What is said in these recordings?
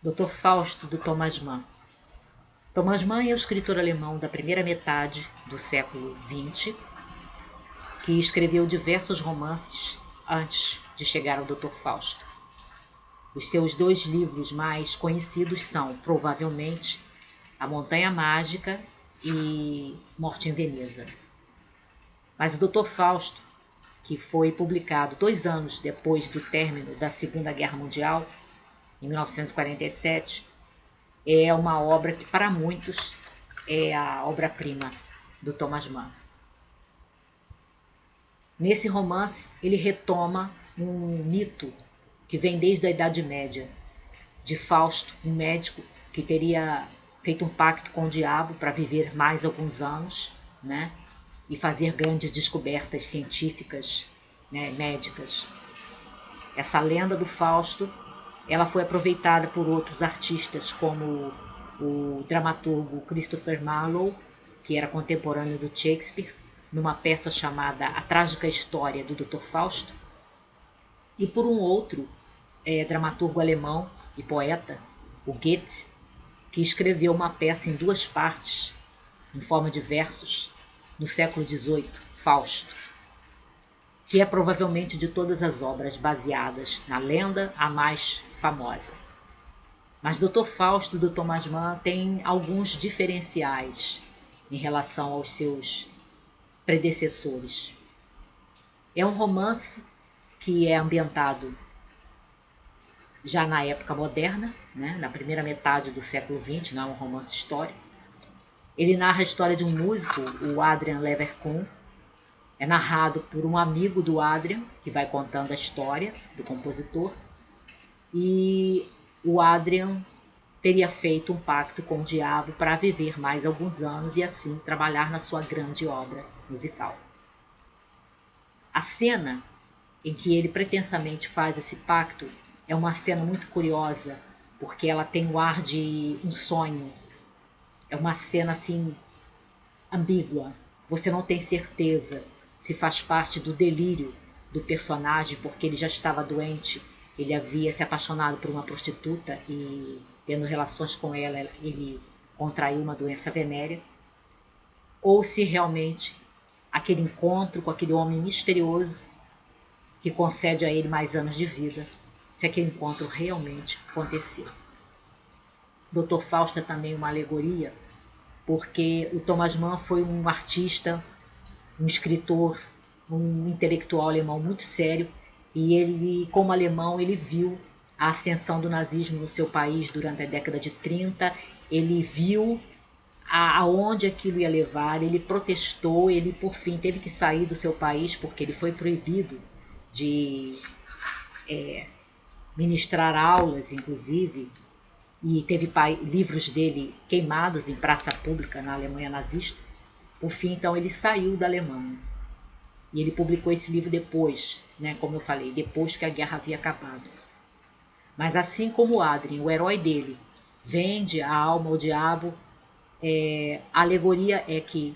Dr. Fausto, do Thomas Mann. Thomas Mann é o escritor alemão da primeira metade do século XX, que escreveu diversos romances antes de chegar ao Dr. Fausto. Os seus dois livros mais conhecidos são, provavelmente, A Montanha Mágica e Morte em Veneza. Mas o Dr. Fausto, que foi publicado 2 anos depois do término da Segunda Guerra Mundial, em 1947, é uma obra que, para muitos, é a obra-prima do Thomas Mann. Nesse romance, ele retoma um mito que vem desde a Idade Média, de Fausto, um médico que teria feito um pacto com o diabo para viver mais alguns anos, né? E fazer grandes descobertas científicas, né, médicas. Essa lenda do Fausto, ela foi aproveitada por outros artistas, como o dramaturgo Christopher Marlowe, que era contemporâneo do Shakespeare, numa peça chamada A Trágica História do Dr. Fausto, e por um outro dramaturgo alemão e poeta, o Goethe, que escreveu uma peça em 2 partes, em forma de versos, no século XVIII, Fausto, que é provavelmente de todas as obras baseadas na lenda a mais famosa. Mas Dr. Fausto do Thomas Mann tem alguns diferenciais em relação aos seus predecessores. É um romance que é ambientado já na época moderna, né, na primeira metade do século XX, não é um romance histórico. Ele narra a história de um músico, o Adrian Leverkühn. É narrado por um amigo do Adrian, que vai contando a história do compositor. E o Adrian teria feito um pacto com o diabo para viver mais alguns anos e assim trabalhar na sua grande obra musical. A cena em que ele pretensamente faz esse pacto é uma cena muito curiosa, porque ela tem o ar de um sonho. É uma cena assim ambígua. Você não tem certeza se faz parte do delírio do personagem, porque ele já estava doente, ele havia se apaixonado por uma prostituta e, tendo relações com ela, ele contraiu uma doença venérea, ou se realmente aquele encontro com aquele homem misterioso que concede a ele mais anos de vida, se aquele encontro realmente aconteceu. Dr. Fausto é também uma alegoria, porque o Thomas Mann foi um artista, um escritor, um intelectual alemão muito sério, e ele, como alemão, ele viu a ascensão do nazismo no seu país durante a década de 30, ele viu aonde aquilo ia levar, ele protestou, ele por fim teve que sair do seu país porque ele foi proibido de ministrar aulas, inclusive, e teve livros dele queimados em praça pública na Alemanha nazista. Por fim, então, ele saiu da Alemanha. E ele publicou esse livro depois, né, como eu falei, depois que a guerra havia acabado. Mas assim como Adrien, o herói dele, vende a alma ao diabo, a alegoria é que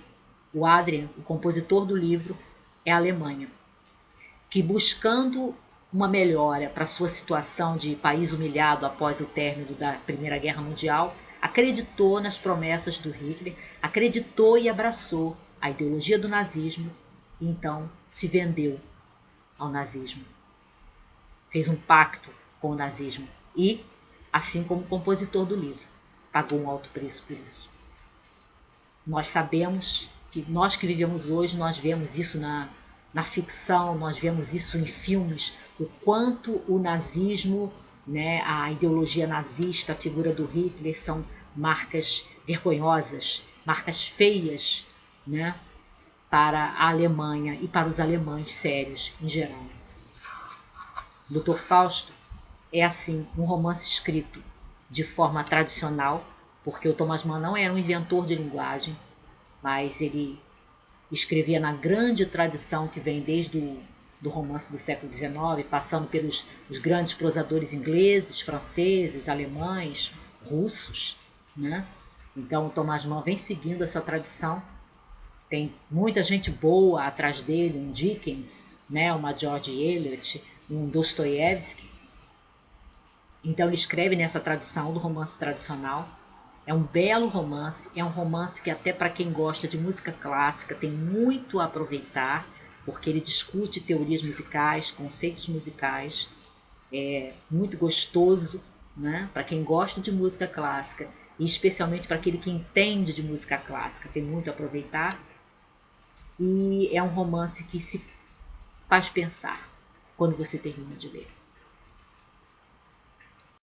o Adrien, o compositor do livro, é a Alemanha, que buscando uma melhora para sua situação de país humilhado após o término da Primeira Guerra Mundial, acreditou nas promessas do Hitler, acreditou e abraçou a ideologia do nazismo e então se vendeu ao nazismo. Fez um pacto com o nazismo e, assim como o compositor do livro, pagou um alto preço por isso. Nós sabemos que nós que vivemos hoje, nós vemos isso na ficção, nós vemos isso em filmes, o quanto o nazismo, né, a ideologia nazista, a figura do Hitler são marcas vergonhosas, marcas feias, né, para a Alemanha e para os alemães sérios em geral. Dr. Fausto é, assim, um romance escrito de forma tradicional, porque o Thomas Mann não era um inventor de linguagem, mas ele escrevia na grande tradição que vem desde do romance do século XIX, passando pelos os grandes prosadores ingleses, franceses, alemães, russos, né? Então o Thomas Mann vem seguindo essa tradição. Tem muita gente boa atrás dele, um Dickens, né? Uma George Eliot, um Dostoiévski. Então ele escreve nessa tradução do romance tradicional. É um belo romance, é um romance que até para quem gosta de música clássica tem muito a aproveitar, porque ele discute teorias musicais, conceitos musicais, é muito gostoso, né? Para quem gosta de música clássica e especialmente para aquele que entende de música clássica, tem muito a aproveitar. E é um romance que se faz pensar quando você termina de ler.